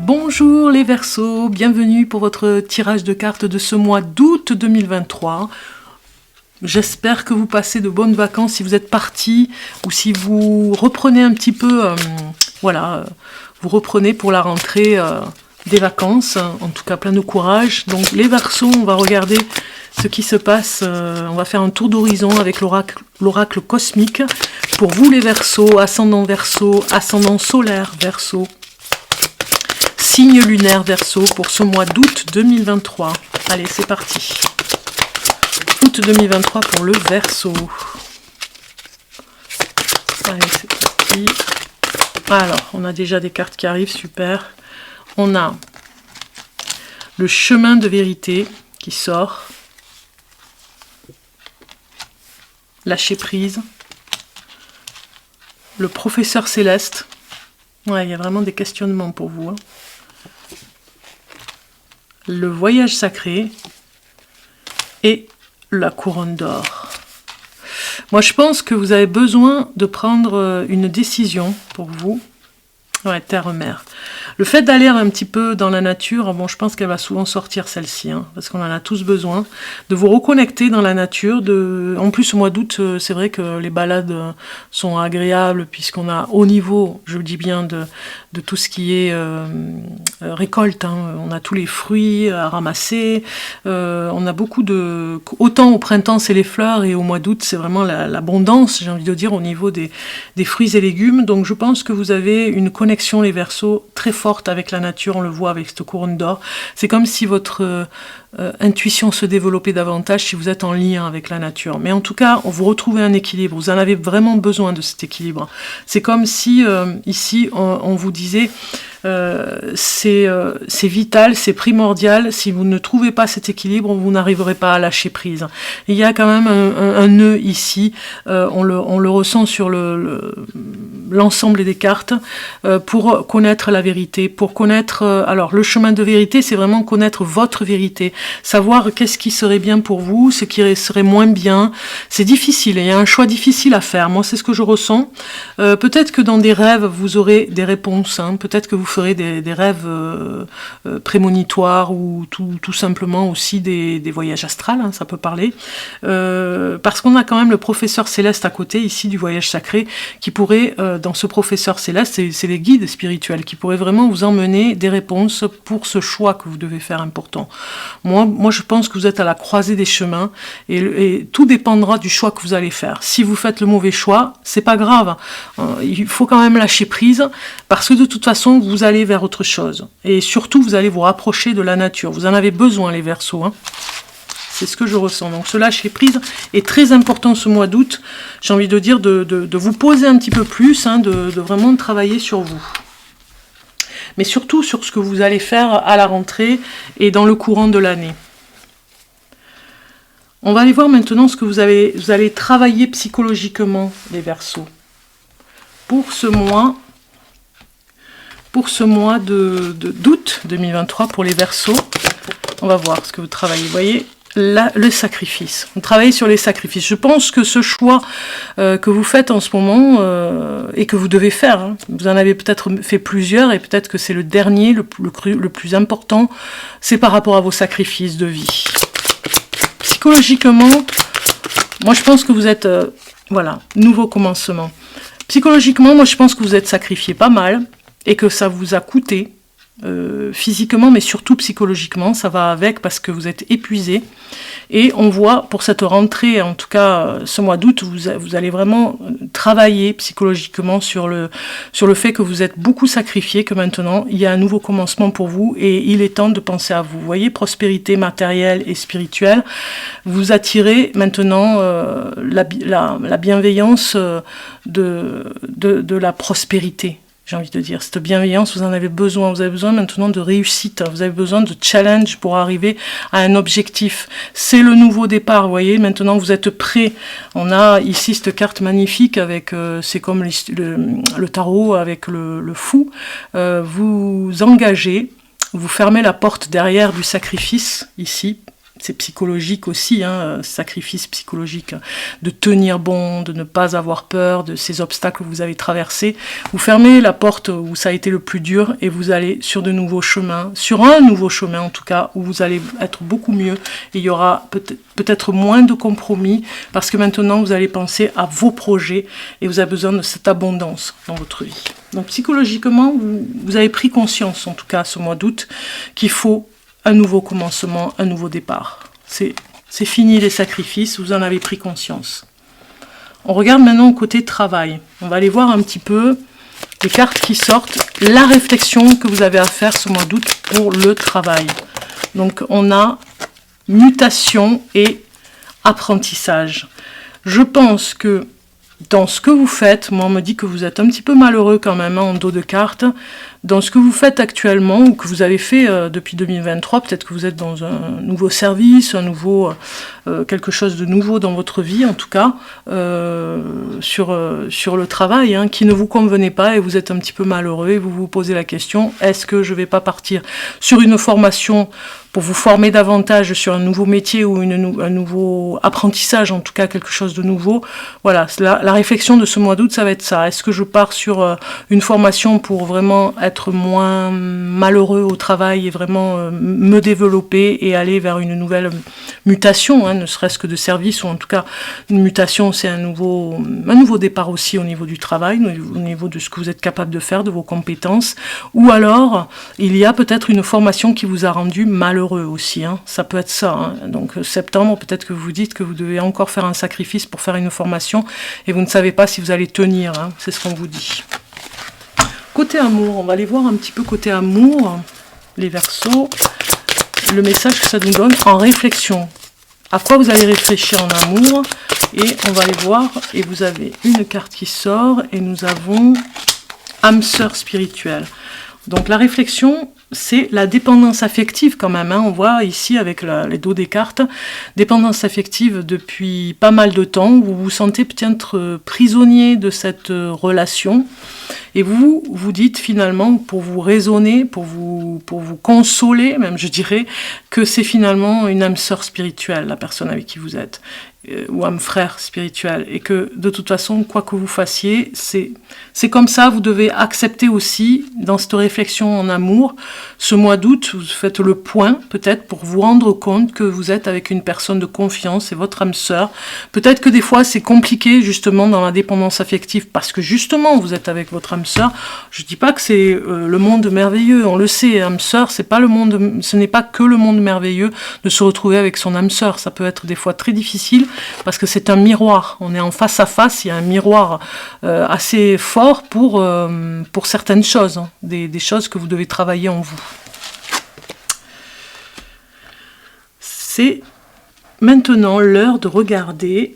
Bonjour les Verseaux, bienvenue pour votre tirage de cartes de ce mois d'août 2023. J'espère que vous passez de bonnes vacances si vous êtes partis ou si vous reprenez un petit peu, vous reprenez pour la rentrée des vacances, en tout cas plein de courage. Donc les Verseaux, on va regarder ce qui se passe, on va faire un tour d'horizon avec l'oracle cosmique. Pour vous les Verseaux, ascendant solaire Verseau, signe lunaire Verseau pour ce mois d'août 2023. Allez, c'est parti. Août 2023 pour le Verseau. Allez, c'est parti. Alors, on a déjà des cartes qui arrivent, super. On a le chemin de vérité qui sort. Lâcher prise. Le professeur céleste. Ouais, il y a vraiment des questionnements pour vous. Le voyage sacré. Et la couronne d'or. Moi, je pense que vous avez besoin de prendre une décision pour vous. Ouais, terre-mer. Le fait d'aller un petit peu dans la nature, bon, je pense qu'elle va souvent sortir celle-ci, parce qu'on en a tous besoin, de vous reconnecter dans la nature. En plus, au mois d'août, c'est vrai que les balades sont agréables, puisqu'on a au niveau, je le dis bien, de tout ce qui est récolte. On a tous les fruits à ramasser, on a beaucoup de... Autant au printemps, c'est les fleurs, et au mois d'août, c'est vraiment l'abondance, j'ai envie de dire, au niveau des fruits et légumes. Donc, je pense que vous avez une connexion, les Verseaux, très forte avec la nature, on le voit avec cette couronne d'or. C'est comme si votre intuition se développait davantage si vous êtes en lien avec la nature. Mais en tout cas, vous retrouvez un équilibre, vous en avez vraiment besoin de cet équilibre. C'est comme si, ici, on vous disait, c'est vital, c'est primordial, si vous ne trouvez pas cet équilibre, vous n'arriverez pas à lâcher prise. Il y a quand même un nœud ici, on le ressent sur l'ensemble des cartes, pour connaître la vérité, pour connaître... alors, le chemin de vérité, c'est vraiment connaître votre vérité, savoir qu'est-ce qui serait bien pour vous, ce qui serait moins bien. C'est difficile, il y a un choix difficile à faire. Moi, c'est ce que je ressens. Peut-être que dans des rêves, vous aurez des réponses. Peut-être que vous ferez des rêves prémonitoires ou tout simplement aussi des voyages astrales, ça peut parler. Parce qu'on a quand même le professeur céleste à côté, ici, du voyage sacré, qui pourrait, dans ce professeur céleste, c'est les guides spirituels, qui pourraient vraiment vous emmener des réponses pour ce choix que vous devez faire important. Moi, je pense que vous êtes à la croisée des chemins et tout dépendra du choix que vous allez faire. Si vous faites le mauvais choix, c'est pas grave. Il faut quand même lâcher prise parce que de toute façon, vous allez vers autre chose. Et surtout, vous allez vous rapprocher de la nature. Vous en avez besoin, les Verseaux. C'est ce que je ressens. Donc, ce lâcher prise est très important ce mois d'août. J'ai envie de dire de vous poser un petit peu plus, de vraiment travailler sur vous. Mais surtout sur ce que vous allez faire à la rentrée et dans le courant de l'année. On va aller voir maintenant ce que vous allez travailler psychologiquement, les Verseaux. Pour ce mois d'août 2023, pour les Verseaux, on va voir ce que vous travaillez. Vous voyez, là, le sacrifice. On travaille sur les sacrifices. Je pense que ce choix que vous faites en ce moment et que vous devez faire, vous en avez peut-être fait plusieurs et peut-être que c'est le dernier, le plus important, c'est par rapport à vos sacrifices de vie. Psychologiquement, moi je pense que vous êtes, nouveau commencement. Psychologiquement, moi je pense que vous êtes sacrifié pas mal et que ça vous a coûté. Physiquement mais surtout psychologiquement, ça va avec parce que vous êtes épuisé et on voit pour cette rentrée, en tout cas ce mois d'août, vous allez vraiment travailler psychologiquement sur le fait que vous êtes beaucoup sacrifié, que maintenant il y a un nouveau commencement pour vous et il est temps de penser à vous. Vous voyez, prospérité matérielle et spirituelle, vous attirez maintenant la bienveillance de la prospérité. J'ai envie de dire, cette bienveillance, vous en avez besoin. Vous avez besoin maintenant de réussite. Vous avez besoin de challenge pour arriver à un objectif. C'est le nouveau départ, vous voyez. Maintenant, vous êtes prêts. On a ici cette carte magnifique avec, c'est comme le tarot avec le fou. Vous engagez, vous fermez la porte derrière du sacrifice, ici. c'est psychologique aussi, hein, sacrifice psychologique, de tenir bon, de ne pas avoir peur de ces obstacles que vous avez traversés. Vous fermez la porte où ça a été le plus dur et vous allez sur de nouveaux chemins, sur un nouveau chemin en tout cas, où vous allez être beaucoup mieux et il y aura peut-être moins de compromis parce que maintenant vous allez penser à vos projets et vous avez besoin de cette abondance dans votre vie. Donc psychologiquement, vous avez pris conscience en tout cas ce mois d'août qu'il faut un nouveau commencement, un nouveau départ. C'est fini les sacrifices, vous en avez pris conscience. On regarde maintenant au côté travail. On va aller voir un petit peu les cartes qui sortent, la réflexion que vous avez à faire ce mois d'août pour le travail. Donc on a mutation et apprentissage. Je pense que dans ce que vous faites, moi on me dit que vous êtes un petit peu malheureux quand même, hein, en dos de carte. Dans ce que vous faites actuellement ou que vous avez fait depuis 2023, peut-être que vous êtes dans un nouveau service, quelque chose de nouveau dans votre vie, en tout cas, sur le travail, hein, qui ne vous convenait pas et vous êtes un petit peu malheureux et vous vous posez la question, est-ce que je ne vais pas partir sur une formation pour vous former davantage sur un nouveau métier ou un nouveau apprentissage, en tout cas quelque chose de nouveau. Voilà, la réflexion de ce mois d'août, ça va être ça. Est-ce que je pars sur une formation pour vraiment être moins malheureux au travail et vraiment me développer et aller vers une nouvelle mutation, hein, ne serait-ce que de service, ou en tout cas une mutation, c'est un nouveau départ aussi au niveau du travail, au niveau de ce que vous êtes capable de faire, de vos compétences, ou alors il y a peut-être une formation qui vous a rendu malheureux aussi, hein. Ça peut être ça, hein. Donc septembre, peut-être que vous vous dites que vous devez encore faire un sacrifice pour faire une formation et vous ne savez pas si vous allez tenir, hein. C'est ce qu'on vous dit. Côté amour, on va aller voir un petit peu côté amour, les Verseaux, le message que ça nous donne en réflexion. À quoi vous allez réfléchir en amour, et on va aller voir, et vous avez une carte qui sort, et nous avons âme sœur spirituelle. Donc la réflexion, c'est la dépendance affective quand même, hein. On voit ici avec les dos des cartes, dépendance affective depuis pas mal de temps, vous vous sentez peut-être prisonnier de cette relation, et vous vous dites finalement, pour vous raisonner, pour vous consoler, même je dirais, que c'est finalement une âme sœur spirituelle, la personne avec qui vous êtes, ou âme frère spirituel, et que de toute façon, quoi que vous fassiez, c'est comme ça, vous devez accepter aussi, dans cette réflexion en amour, ce mois d'août, vous faites le point, peut-être, pour vous rendre compte que vous êtes avec une personne de confiance, c'est votre âme sœur. Peut-être que des fois, c'est compliqué, justement, dans la dépendance affective, parce que justement, vous êtes avec votre âme sœur. Je dis pas que c'est le monde merveilleux, on le sait, âme sœur, ce n'est pas que le monde merveilleux de se retrouver avec son âme sœur. Ça peut être des fois très difficile, parce que c'est un miroir, on est en face à face, il y a un miroir assez fort pour certaines choses, hein, des choses que vous devez travailler en vous. C'est maintenant l'heure de regarder,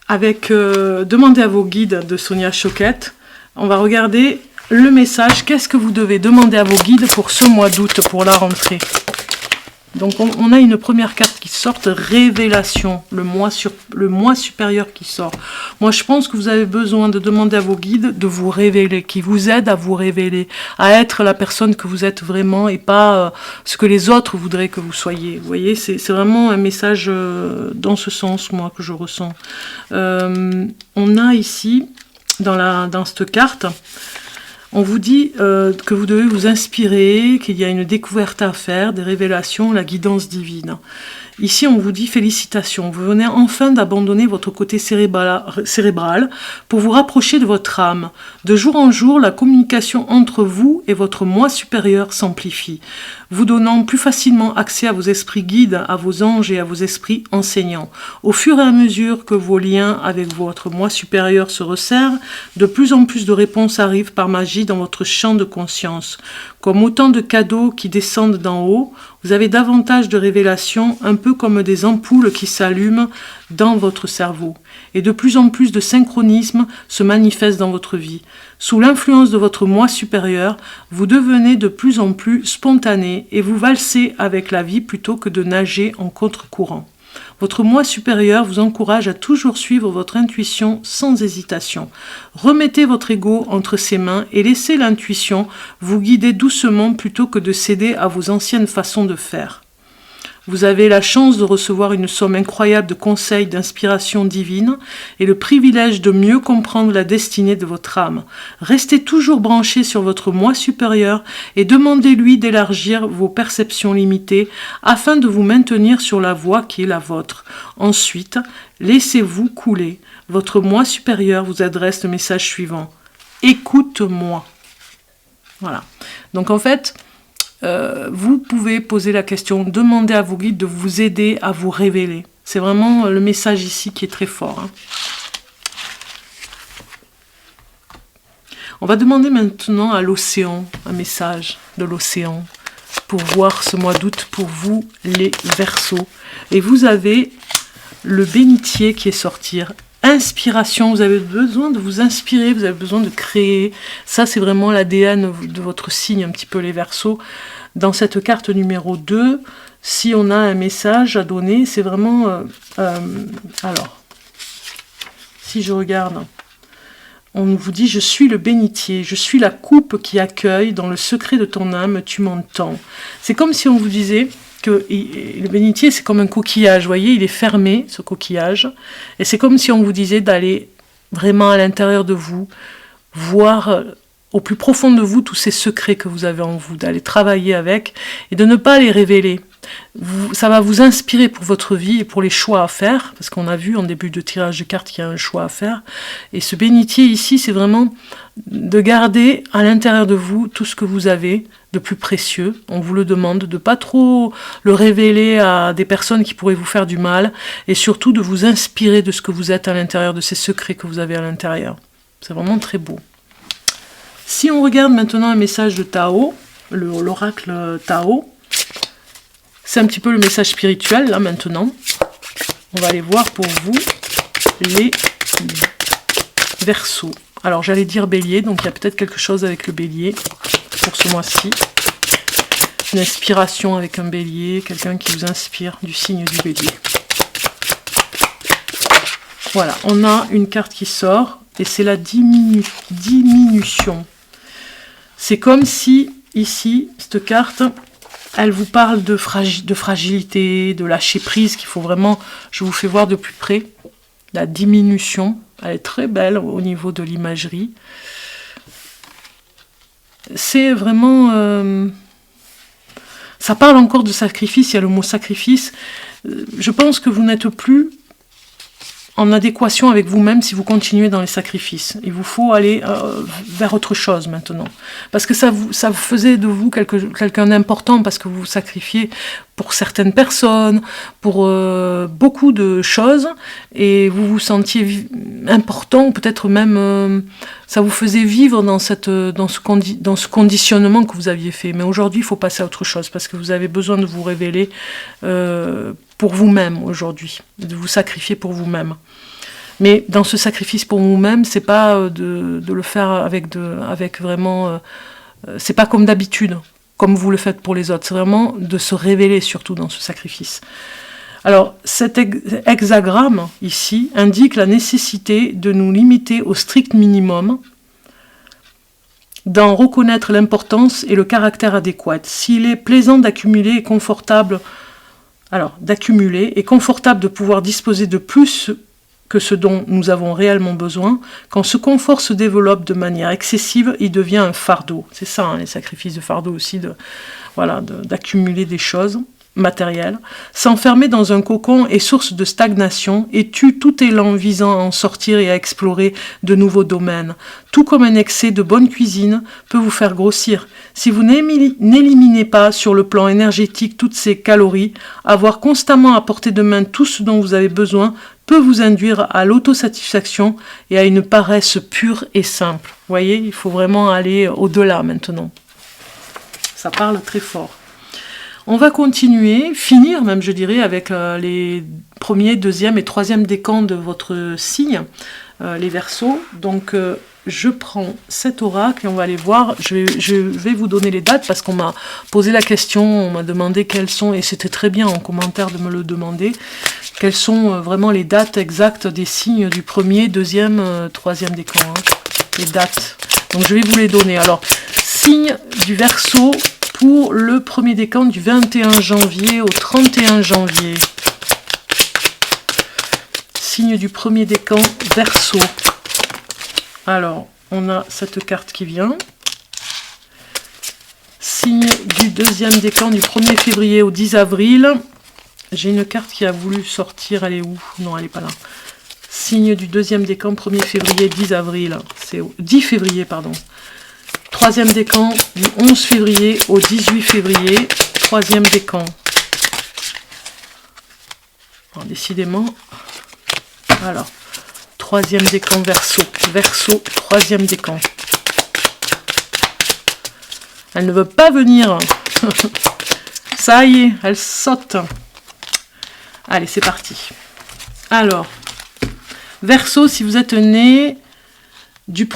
demandez à vos guides de Sonia Choquette, on va regarder le message, qu'est-ce que vous devez demander à vos guides pour ce mois d'août, pour la rentrée. Donc on a une première carte qui sort, révélation, le mois supérieur qui sort. Moi je pense que vous avez besoin de demander à vos guides de vous révéler, qui vous aident à vous révéler, à être la personne que vous êtes vraiment et pas ce que les autres voudraient que vous soyez. Vous voyez, c'est vraiment un message dans ce sens, moi, que je ressens. On a ici, dans cette carte, on vous dit que vous devez vous inspirer, qu'il y a une découverte à faire, des révélations, la guidance divine. Ici, on vous dit félicitations, vous venez enfin d'abandonner votre côté cérébral pour vous rapprocher de votre âme. De jour en jour, la communication entre vous et votre moi supérieur s'amplifie, vous donnant plus facilement accès à vos esprits guides, à vos anges et à vos esprits enseignants. Au fur et à mesure que vos liens avec votre moi supérieur se resserrent, de plus en plus de réponses arrivent par magie dans votre champ de conscience. Comme autant de cadeaux qui descendent d'en haut, vous avez davantage de révélations, un peu comme des ampoules qui s'allument dans votre cerveau. Et de plus en plus de synchronisme se manifeste dans votre vie. Sous l'influence de votre moi supérieur, vous devenez de plus en plus spontané et vous valsez avec la vie plutôt que de nager en contre-courant. Votre moi supérieur vous encourage à toujours suivre votre intuition sans hésitation. Remettez votre ego entre ses mains et laissez l'intuition vous guider doucement plutôt que de céder à vos anciennes façons de faire. Vous avez la chance de recevoir une somme incroyable de conseils, d'inspiration divine et le privilège de mieux comprendre la destinée de votre âme. Restez toujours branché sur votre moi supérieur et demandez-lui d'élargir vos perceptions limitées afin de vous maintenir sur la voie qui est la vôtre. Ensuite, laissez-vous couler. Votre moi supérieur vous adresse le message suivant. Écoute-moi. Voilà. Donc en fait, vous pouvez poser la question, demander à vos guides de vous aider à vous révéler. C'est vraiment le message ici qui est très fort. Hein. On va demander maintenant à l'océan, un message de l'océan, pour voir ce mois d'août pour vous, les Verseaux. Et vous avez le bénitier qui est sorti. Inspiration, vous avez besoin de vous inspirer, vous avez besoin de créer. Ça, c'est vraiment l'ADN de votre signe, un petit peu les Verseaux. Dans cette carte numéro 2, si on a un message à donner, c'est vraiment... alors, si je regarde, on vous dit « Je suis le bénitier, je suis la coupe qui accueille, dans le secret de ton âme, tu m'entends. » C'est comme si on vous disait... que le bénitier, c'est comme un coquillage, vous voyez, il est fermé, ce coquillage, et c'est comme si on vous disait d'aller vraiment à l'intérieur de vous, voir au plus profond de vous tous ces secrets que vous avez en vous, d'aller travailler avec, et de ne pas les révéler. Ça va vous inspirer pour votre vie et pour les choix à faire, parce qu'on a vu en début de tirage de cartes qu'il y a un choix à faire, et ce bénitier ici, c'est vraiment de garder à l'intérieur de vous tout ce que vous avez de plus précieux. On vous le demande de ne pas trop le révéler à des personnes qui pourraient vous faire du mal, et surtout de vous inspirer de ce que vous êtes à l'intérieur, de ces secrets que vous avez à l'intérieur. C'est vraiment très beau. Si on regarde maintenant un message de Tao, l'oracle Tao, c'est un petit peu le message spirituel, là, maintenant. On va aller voir pour vous les Verseaux. Alors, j'allais dire Bélier, donc il y a peut-être quelque chose avec le Bélier pour ce mois-ci. Une inspiration avec un Bélier, quelqu'un qui vous inspire du signe du Bélier. Voilà, on a une carte qui sort, et c'est la diminution. C'est comme si, ici, cette carte... Elle vous parle de fragilité, de lâcher prise, qu'il faut vraiment, je vous fais voir de plus près, la diminution. Elle est très belle au niveau de l'imagerie. C'est vraiment... ça parle encore de sacrifice, il y a le mot sacrifice. Je pense que vous n'êtes plus en adéquation avec vous-même si vous continuez dans les sacrifices. Il vous faut aller vers autre chose maintenant. Parce que ça vous faisait de vous quelqu'un d'important, parce que vous vous sacrifiez pour certaines personnes, pour beaucoup de choses, et vous vous sentiez important, peut-être même ça vous faisait vivre dans ce conditionnement que vous aviez fait. Mais aujourd'hui, il faut passer à autre chose, parce que vous avez besoin de vous révéler pour vous-même aujourd'hui, de vous sacrifier pour vous-même. Mais dans ce sacrifice pour vous-même, c'est pas de le faire avec vraiment... c'est pas comme d'habitude, comme vous le faites pour les autres. C'est vraiment de se révéler surtout dans ce sacrifice. Alors, cet hexagramme ici indique la nécessité de nous limiter au strict minimum, d'en reconnaître l'importance et le caractère adéquat. S'il est plaisant d'accumuler et confortable... Alors, d'accumuler et confortable de pouvoir disposer de plus que ce dont nous avons réellement besoin, quand ce confort se développe de manière excessive, il devient un fardeau. C'est ça, hein, les sacrifices de fardeau aussi, d'accumuler des choses matérielles. S'enfermer dans un cocon est source de stagnation et tue tout élan visant à en sortir et à explorer de nouveaux domaines. Tout comme un excès de bonne cuisine peut vous faire grossir. Si vous n'éliminez pas sur le plan énergétique toutes ces calories, avoir constamment à portée de main tout ce dont vous avez besoin peut vous induire à l'autosatisfaction et à une paresse pure et simple. Vous voyez, il faut vraiment aller au-delà maintenant. Ça parle très fort. On va continuer, finir même je dirais, avec les premiers, deuxième et troisième décans de votre signe, les Verseaux. Donc je prends cet oracle et on va aller voir. Je vais vous donner les dates parce qu'on m'a posé la question, on m'a demandé quelles sont, et c'était très bien en commentaire de me le demander, quelles sont vraiment les dates exactes des signes du premier, deuxième, troisième décan, hein, les dates. Donc je vais vous les donner. Alors, signe du Verseau, pour le premier décan du 21 janvier au 31 janvier. Signe du premier décan, Verseau. Alors, on a cette carte qui vient. Signe du deuxième décan du 1er février au 10 avril. J'ai une carte qui a voulu sortir, elle est où? Non, elle n'est pas là. Signe du deuxième décan, 1er février, 10 avril. C'est 10 février, pardon. Troisième décan du 11 février au 18 février. Troisième décan. Alors, décidément. Alors, troisième décan, Verseau. Verseau, troisième décan. Elle ne veut pas venir. Ça y est, elle saute. Allez, c'est parti. Alors, Verseau, si vous êtes né du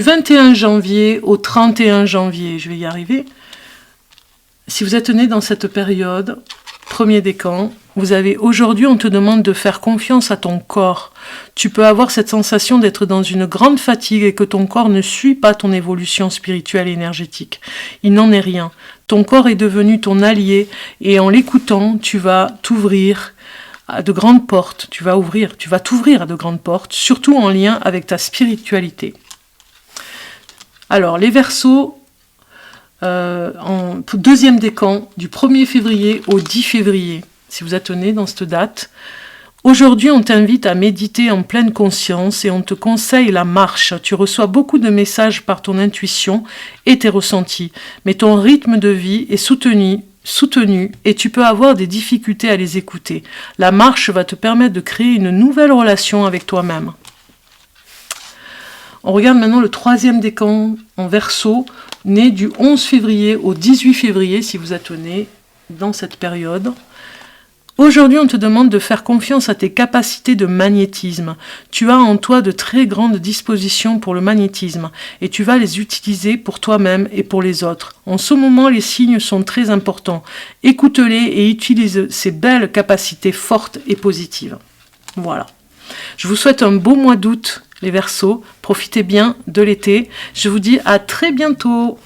21 janvier au 31 janvier, je vais y arriver. Si vous êtes né dans cette période, premier décan, vous avez aujourd'hui, on te demande de faire confiance à ton corps. Tu peux avoir cette sensation d'être dans une grande fatigue et que ton corps ne suit pas ton évolution spirituelle et énergétique. Il n'en est rien. Ton corps est devenu ton allié et en l'écoutant, tu vas t'ouvrir à de grandes portes. Tu vas t'ouvrir à de grandes portes, surtout en lien avec ta spiritualité. Alors, les Verseaux, en deuxième décan, du 1er février au 10 février, si vous êtes né dans cette date. Aujourd'hui, on t'invite à méditer en pleine conscience et on te conseille la marche. Tu reçois beaucoup de messages par ton intuition et tes ressentis, mais ton rythme de vie est soutenu et tu peux avoir des difficultés à les écouter. La marche va te permettre de créer une nouvelle relation avec toi-même. On regarde maintenant le troisième décan en Verseau, né du 11 février au 18 février, si vous êtes né dans cette période. Aujourd'hui, on te demande de faire confiance à tes capacités de magnétisme. Tu as en toi de très grandes dispositions pour le magnétisme et tu vas les utiliser pour toi-même et pour les autres. En ce moment, les signes sont très importants. Écoute-les et utilise ces belles capacités fortes et positives. Voilà. Je vous souhaite un beau mois d'août, les Verseaux. Profitez bien de l'été. Je vous dis à très bientôt.